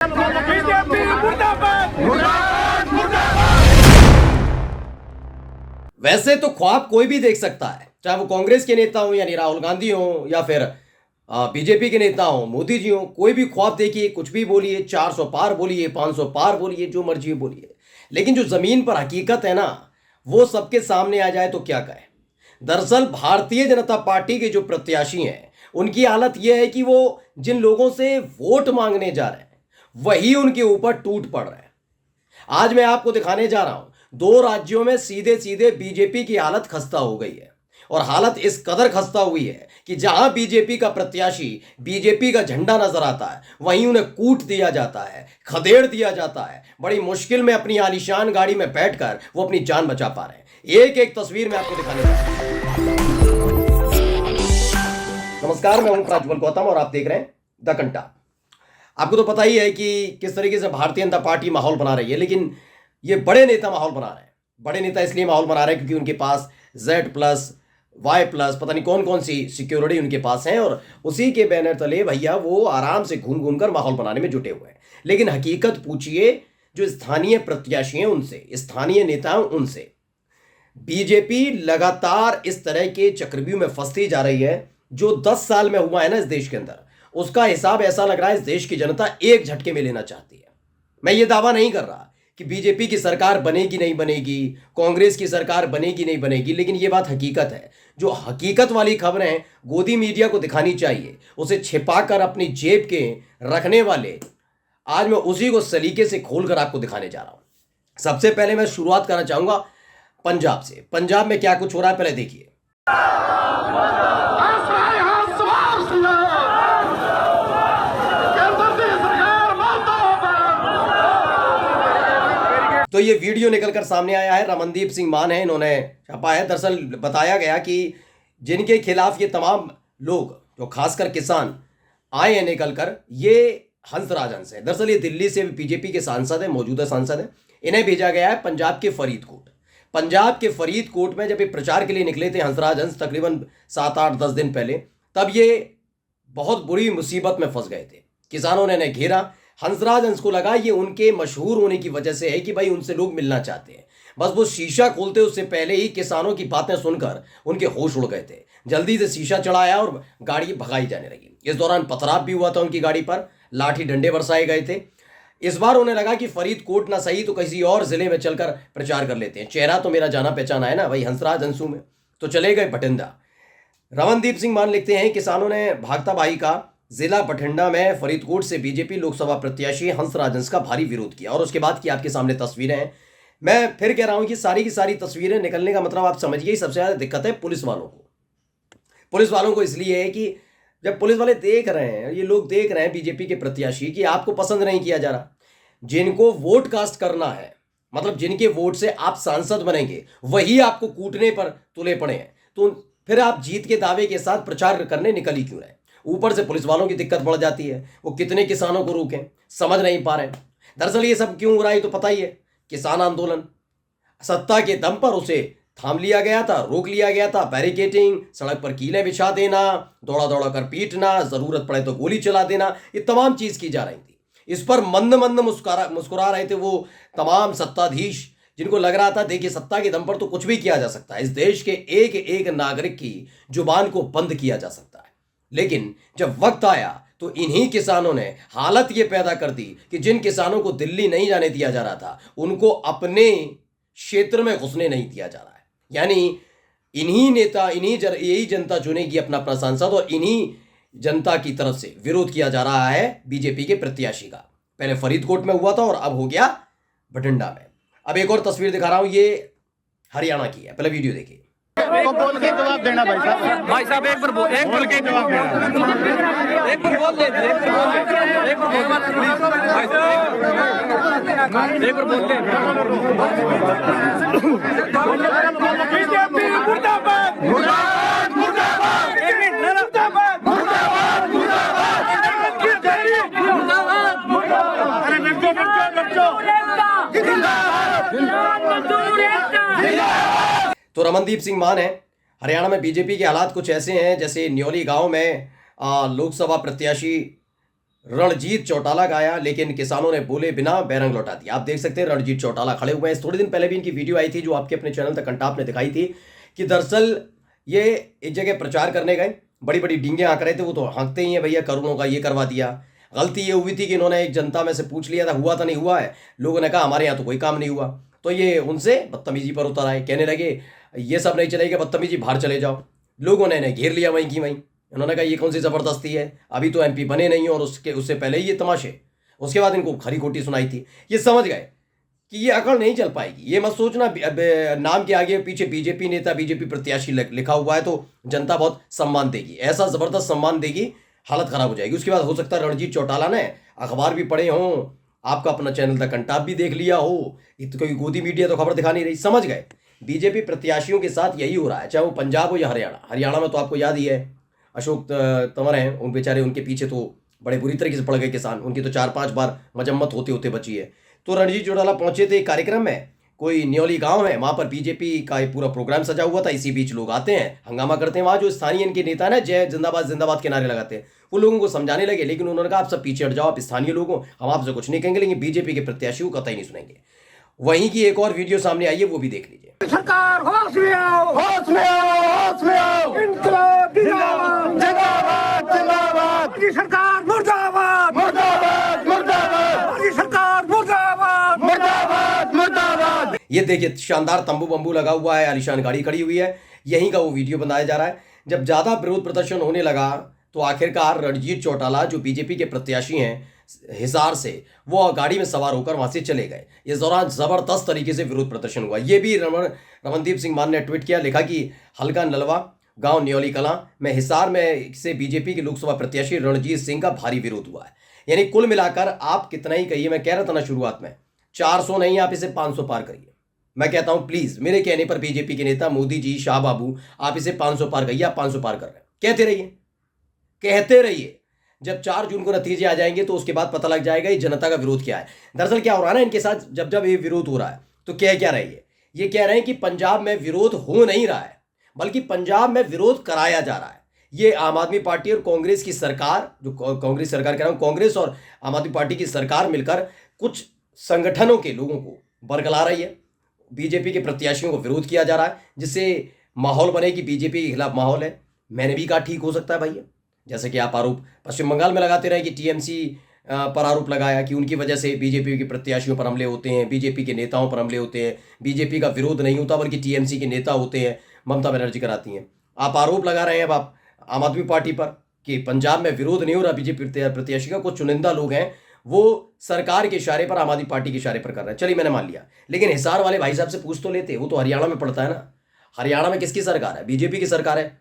BJP मुर्दाबाद मुर्दाबाद मुर्दाबाद। वैसे तो ख्वाब कोई भी देख सकता है, चाहे वो कांग्रेस के नेता हो यानी राहुल गांधी हो या फिर बीजेपी के नेता हो मोदी जी हो। कोई भी ख्वाब देखिए, कुछ भी बोलिए, 400 पार बोलिए, 500 पार बोलिए, जो मर्जी बोलिए, लेकिन जो जमीन पर हकीकत है ना, वो सबके सामने आ जाए तो क्या कहें। दरअसल भारतीय जनता पार्टी के जो प्रत्याशी हैं, उनकी हालत यह है कि वो जिन लोगों से वोट मांगने जा रहे हैं वही उनके ऊपर टूट पड़ रहे हैं। आज मैं आपको दिखाने जा रहा हूं, 2 राज्यों में सीधे सीधे बीजेपी की हालत खस्ता हो गई है। और हालत इस कदर खस्ता हुई है कि जहां बीजेपी का प्रत्याशी, बीजेपी का झंडा नजर आता है, वहीं उन्हें कूट दिया जाता है, खदेड़ दिया जाता है। बड़ी मुश्किल में अपनी आलीशान गाड़ी में बैठकर वो अपनी जान बचा पा रहे हैं। एक एक तस्वीर में आपको दिखाने जा रहा हूं। नमस्कार, मैं हूं प्रज्वल गौतम और आप देख रहे हैं द कंटा। आपको तो पता ही है कि किस तरीके से भारतीय जनता पार्टी माहौल बना रही है, लेकिन ये बड़े नेता माहौल बना रहे हैं। बड़े नेता इसलिए माहौल बना रहे हैं क्योंकि उनके पास Z+, Y+, पता नहीं कौन कौन सी सिक्योरिटी उनके पास है, और उसी के बैनर तले भैया वो आराम से घूम घूम कर माहौल बनाने में जुटे हुए हैं। लेकिन हकीकत पूछिए जो स्थानीय प्रत्याशी हैं उनसे, स्थानीय नेता हैं उनसे। बीजेपी लगातार इस तरह के चक्रव्यूह में फंसती जा रही है। जो 10 साल में हुआ है ना इस देश के अंदर, उसका हिसाब ऐसा लग रहा है इस देश की जनता एक झटके में लेना चाहती है। मैं ये दावा नहीं कर रहा कि बीजेपी की सरकार बनेगी नहीं बनेगी, कांग्रेस की सरकार बनेगी नहीं बनेगी, लेकिन ये बात हकीकत है। जो हकीकत वाली खबरें गोदी मीडिया को दिखानी चाहिए, उसे छिपाकर अपनी जेब के रखने वाले, आज मैं उसी को सलीके से खोलकर आपको दिखाने जा रहा हूं। सबसे पहले मैं शुरुआत करना चाहूंगा पंजाब से। पंजाब में क्या कुछ हो रहा है पहले देखिए। तो ये वीडियो निकलकर सामने आया है, रमनदीप सिंह मान है, इन्होंने छापा है। दरअसल बताया गया कि जिनके खिलाफ ये तमाम लोग, जो खासकर किसान आए हैं निकलकर, ये हंसराज हंस है। दरअसल ये दिल्ली से बीजेपी के सांसद है, मौजूदा सांसद है। इन्हें भेजा गया है पंजाब के फरीदकोट। पंजाब के फरीदकोट में जब ये प्रचार के लिए निकले थे हंसराज हंस, तकरीबन 7, 8, 10 दिन पहले, तब ये बहुत बुरी मुसीबत में फंस गए थे। किसानों ने इन्हें घेरा। हंसराज हंस को लगा ये उनके मशहूर होने की वजह से है कि भाई उनसे लोग मिलना चाहते हैं। बस वो शीशा खोलते उससे पहले ही किसानों की बातें सुनकर उनके होश उड़ गए थे। जल्दी से शीशा चढ़ाया और गाड़ी भगाई जाने लगी। इस दौरान पथराव भी हुआ था उनकी गाड़ी पर, लाठी डंडे बरसाए गए थे। इस बार उन्हें लगा कि फरीदकोट ना सही तो किसी और जिले में चलकर प्रचार कर लेते हैं। चेहरा तो मेरा जाना पहचाना है ना भाई, हंसराज हंसू में। तो चले गए बठिंडा। रमनदीप सिंह मान लिखते हैं, किसानों ने भागता भाई का जिला बठिंडा में फरीदकोट से बीजेपी लोकसभा प्रत्याशी हंसराज हंस का भारी विरोध किया। और उसके बाद की आपके सामने तस्वीरें हैं। मैं फिर कह रहा हूं कि सारी की सारी तस्वीरें निकलने का मतलब आप समझिए, सबसे ज्यादा दिक्कत है पुलिस वालों को। पुलिस वालों को इसलिए है कि जब पुलिस वाले देख रहे हैं, ये लोग देख रहे हैं बीजेपी के प्रत्याशी कि आपको पसंद नहीं किया जा रहा, जिनको वोट कास्ट करना है, मतलब जिनके वोट से आप सांसद बनेंगे, वही आपको कूटने पर तुले पड़े हैं, तो फिर आप जीत के दावे के साथ प्रचार करने निकल ही क्यों रहे। ऊपर से पुलिस वालों की दिक्कत बढ़ जाती है, वो कितने किसानों को रोकें समझ नहीं पा रहे। दरअसल ये सब क्यों हो रहा है तो पता ही है, किसान आंदोलन, सत्ता के दम पर उसे थाम लिया गया था, रोक लिया गया था। बैरिकेडिंग, सड़क पर कीलें बिछा देना, दौड़ा दौड़ा कर पीटना, जरूरत पड़े तो गोली चला देना, ये तमाम चीज की जा रही थी। इस पर मंद मंद मुस्कुरा रहे थे वो तमाम सत्ताधीश, जिनको लग रहा था देखिए सत्ता के दम पर तो कुछ भी किया जा सकता है, इस देश के एक एक नागरिक की जुबान को बंद किया जा सकता है। लेकिन जब वक्त आया तो इन्हीं किसानों ने हालत ये पैदा कर दी कि जिन किसानों को दिल्ली नहीं जाने दिया जा रहा था, उनको अपने क्षेत्र में घुसने नहीं दिया जा रहा है। यानी इन्हीं नेता, यही जनता चुनेगी अपना अपना सांसद, और इन्हीं जनता की तरफ से विरोध किया जा रहा है बीजेपी के प्रत्याशी का। पहले फरीदकोट में हुआ था और अब हो गया बठिंडा में। अब एक और तस्वीर दिखा रहा हूं, ये हरियाणा की है। पहले वीडियो देखिए। को बोल के जवाब देना भाई साहब। भाई साहब एक बार बोल के जवाब देना। एक बार बोल दे, एक बार भाई साहब एक बार बोल दे। बीजेपी मुर्दाबाद मुर्दाबाद मुर्दाबाद मुर्दाबाद मुर्दाबाद मुर्दाबाद। अरे नच्चो नच्चो नच्चो। तो रमनदीप सिंह मान है। हरियाणा में बीजेपी के हालात कुछ ऐसे हैं जैसे न्योली गांव में लोकसभा प्रत्याशी रणजीत चौटाला गाया, लेकिन किसानों ने बोले बिना बैरंग लौटा दिया। आप देख सकते हैं रणजीत चौटाला खड़े हुए हैं। थोड़े दिन पहले भी इनकी वीडियो आई थी जो आपके अपने चैनल तक कंटाप ने दिखाई थी कि दरअसल ये एक जगह प्रचार करने गए, बड़ी बड़ी डींगे हाँक रहे थे। वो तो हाँकते ही हैं भैया, करोड़ों का ये करवा दिया। गलती ये हुई थी कि इन्होंने एक जनता में से पूछ लिया था हुआ था नहीं हुआ है, लोगों ने कहा हमारे यहाँ तो कोई काम नहीं हुआ, तो ये उनसे बदतमीजी पर उतर आए, कहने लगे ये सब नहीं चलेगा, बदतमीजी बाहर चले जाओ। लोगों ने इन्हें घेर लिया वहीं की वहीं। इन्होंने कहा ये कौन सी ज़बरदस्ती है, अभी तो एमपी बने नहीं और उससे पहले ही ये तमाशे। उसके बाद इनको खरी खोटी सुनाई थी। ये समझ गए कि ये अकड़ नहीं चल पाएगी। ये मत सोचना नाम के आगे पीछे बीजेपी नेता बीजेपी प्रत्याशी लिखा हुआ है तो जनता बहुत सम्मान देगी, ऐसा ज़बरदस्त सम्मान देगी, हालत ख़राब हो जाएगी। उसके बाद हो सकता है रणजीत चौटाला ने अखबार भी पढ़े हों, आपका अपना चैनल तक कंटाप भी देख लिया हो, कोई गोदी मीडिया तो खबर दिखा नहीं रही। समझ गए बीजेपी प्रत्याशियों के साथ यही हो रहा है, चाहे वो पंजाब हो या हरियाणा। हरियाणा में तो आपको याद ही है अशोक तंवर हैं, उन बेचारे उनके पीछे तो बड़े बुरी तरीके से पड़ गए किसान, उनकी तो 4-5 बार मजम्मत होते होते बची है। तो रणजीत चौटाला पहुंचे थे एक कार्यक्रम में, कोई न्योली गांव है, वहां पर बीजेपी का एक पूरा प्रोग्राम सजा हुआ था। इसी बीच लोग आते हैं, हंगामा करते हैं। वहां जो स्थानीय इनके नेता है ना, जय जिंदाबाद जिंदाबाद के नारे लगाते हैं, वो लोगों को समझाने लगे, लेकिन उन्होंने कहा आप सब पीछे हट जाओ, आप स्थानीय लोगों, हम आपसे कुछ नहीं कहेंगे, लेकिन बीजेपी के प्रत्याशी को कतई नहीं सुनेंगे। वहीं की एक और वीडियो सामने आई है, वो भी देख लीजिए। सरकार होश में आओ, होश में आओ, होश में आओ, इनकलाब जिंदाबाद जिंदाबाद जिंदाबाद, मोदी सरकार मुर्दाबाद मुर्दाबाद मुर्दाबाद, मोदी सरकार मुर्दाबाद मुर्दाबाद मुर्दाबाद। ये देखिए शानदार तंबू बंबू लगा हुआ है, आलीशान गाड़ी खड़ी हुई है, यहीं का वो वीडियो बनाया जा रहा है। जब ज़्यादा विरोध प्रदर्शन होने लगा तो आखिरकार रणजीत चौटाला जो बीजेपी के प्रत्याशी हैं हिसार से, वो गाड़ी में सवार होकर वहां से चले गए। इस दौरान जबरदस्त तरीके से विरोध प्रदर्शन हुआ। ये भी रमनदीप सिंह मान ने ट्वीट किया, लिखा कि हल्का नलवा गांव न्योली कलां में हिसार में से बीजेपी के लोकसभा प्रत्याशी रणजीत सिंह का भारी विरोध हुआ है। यानी कुल मिलाकर आप कितना ही कहिए, मैं कह रहा था ना शुरुआत में 400 नहीं, आप इसे 500 पार करिए। मैं कहता हूं प्लीज मेरे कहने पर बीजेपी के नेता मोदी जी, शाह बाबू, आप इसे 500 पार करिए। आप 500 पार कर रहे हैं, कहते रहिए कहते रहिए। जब 4 जून को नतीजे आ जाएंगे तो उसके बाद पता लग जाएगा ये जनता का विरोध क्या है। दरअसल क्या हो रहा है ना इनके साथ, जब जब ये विरोध हो रहा है तो कह क्या रहे हैं, ये कह रहे हैं कि पंजाब में विरोध हो नहीं रहा है, बल्कि पंजाब में विरोध कराया जा रहा है। ये आम आदमी पार्टी और कांग्रेस की सरकार, जो कांग्रेस सरकार कह रहा हूं, कांग्रेस और आम आदमी पार्टी की सरकार मिलकर कुछ संगठनों के लोगों को बरगला रही है। बीजेपी के प्रत्याशियों को विरोध किया जा रहा है, जिससे माहौल बने कि बीजेपी के खिलाफ माहौल है। मैंने भी कहा ठीक हो सकता है भैया, जैसे कि आप आरोप पश्चिम बंगाल में लगाते रहे कि टीएमसी पर आरोप लगाया कि उनकी वजह से बीजेपी के प्रत्याशियों पर हमले होते हैं, बीजेपी के नेताओं पर हमले होते हैं, बीजेपी का विरोध नहीं होता बल्कि टीएमसी के नेता होते हैं, ममता बनर्जी कराती हैं। आप आरोप लगा रहे हैं अब आप आम आदमी पार्टी पर कि पंजाब में विरोध नहीं हो रहा बीजेपी प्रत्याशी का। कुछ चुनिंदा लोग हैं वो सरकार के इशारे पर, आम आदमी पार्टी के इशारे पर कर रहे हैं। चलिए मैंने मान लिया, लेकिन हिसार वाले भाई साहब से पूछ तो लेते, वो तो हरियाणा में पड़ता है ना। हरियाणा में किसकी सरकार है? बीजेपी की सरकार है।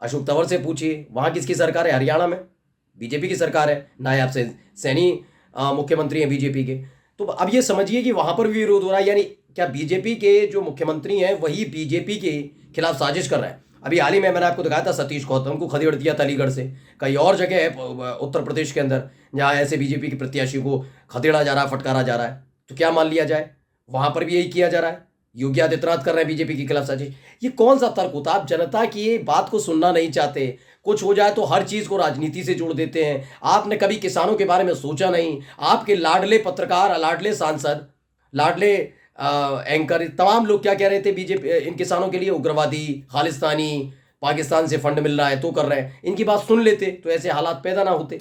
अशोक तंवर से पूछिए, वहाँ किसकी सरकार है? हरियाणा में बीजेपी की सरकार है, नायब से सैनी मुख्यमंत्री हैं बीजेपी के। तो अब ये समझिए कि वहाँ पर भी विरोध हो रहा है। यानी क्या बीजेपी के जो मुख्यमंत्री हैं वही बीजेपी के खिलाफ साजिश कर रहे हैं? अभी हाल ही में मैंने आपको दिखाया था सतीश गौतम को खदेड़ दिया था अलीगढ़ से। कई और जगह है उत्तर प्रदेश के अंदर जहाँ ऐसे बीजेपी के प्रत्याशी को खदेड़ा जा रहा है, फटकारा जा रहा है। तो क्या मान लिया जाए, वहाँ पर भी यही किया जा रहा है? योगी आदित्यनाथ कर रहे हैं बीजेपी के खिलाफ साजिश। ये कौन सा तर्क होता है? आप जनता की ये बात को सुनना नहीं चाहते, कुछ हो जाए तो हर चीज़ को राजनीति से जोड़ देते हैं। आपने कभी किसानों के बारे में सोचा नहीं? आपके लाडले पत्रकार, लाडले सांसद, लाडले एंकर, तमाम लोग क्या कह रहे थे बीजेपी इन किसानों के लिए? उग्रवादी, खालिस्तानी, पाकिस्तान से फंड मिल रहा है तो कर रहे हैं। इनकी बात सुन लेते तो ऐसे हालात पैदा ना होते।